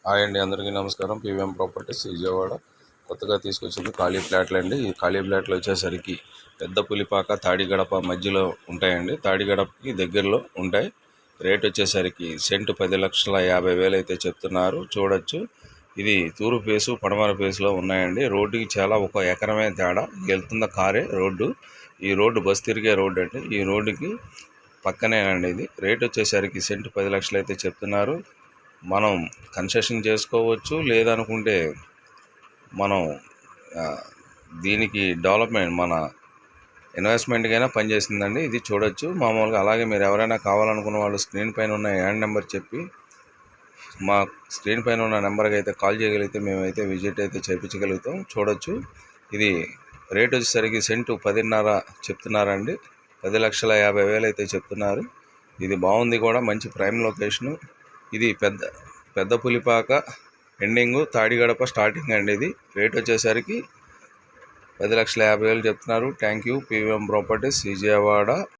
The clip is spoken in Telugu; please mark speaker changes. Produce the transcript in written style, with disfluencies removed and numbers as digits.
Speaker 1: హాయ్ అండి, అందరికీ నమస్కారం. పీవీఎం ప్రాపర్టీస్ విజయవాడ కొత్తగా తీసుకొచ్చింది ఖాళీ ప్లాట్లు అండి. ఈ ఖాళీ ప్లాట్లు వచ్చేసరికి పెద్ద పులిపాక తాడిగడప మధ్యలో ఉంటాయండి. తాడిగడపకి దగ్గరలో ఉంటాయి. రేట్ వచ్చేసరికి సెంటు 10,50,000 అయితే చెప్తున్నారు. చూడొచ్చు, ఇది తూర్పు ఫేసు పడమర ఫేసులో ఉన్నాయండి. రోడ్డుకి చాలా ఒక ఎకరమే తేడా, వెళ్తున్న కారే రోడ్డు. ఈ రోడ్డు బస్ తిరిగే రోడ్డు అండి. ఈ రోడ్డుకి పక్కనేనండి ఇది. రేట్ వచ్చేసరికి సెంటు 10 లక్షలు అయితే చెప్తున్నారు. మనం కన్సెషన్ చేసుకోవచ్చు, లేదనుకుంటే మనం దీనికి డెవలప్మెంట్ మన ఇన్వెస్ట్మెంట్కైనా పనిచేస్తుందండి. ఇది చూడొచ్చు మామూలుగా. అలాగే మీరు ఎవరైనా కావాలనుకున్న వాళ్ళు స్క్రీన్ పైన ఉన్న ల్యాండ్ నెంబర్ చెప్పి మా స్క్రీన్ పైన ఉన్న నెంబర్కి అయితే కాల్ చేయగలిగితే మేమైతే విజిట్ అయితే చేయించగలుగుతాం. చూడొచ్చు, ఇది రేట్ వచ్చేసరికి సెంటు 10.5 చెప్తున్నారండి. 10,50,000 అయితే చెప్తున్నారు. ఇది బాగుంది కూడా, మంచి ప్రైమ్ లొకేషను. ఇది పెద్ద పులిపాక ఎండింగు, తాడిగడప స్టార్టింగ్ అండి. ఇది రేట్ వచ్చేసరికి 10,50,000 చెప్తున్నారు. Thank you. PVM properties Vijayawada.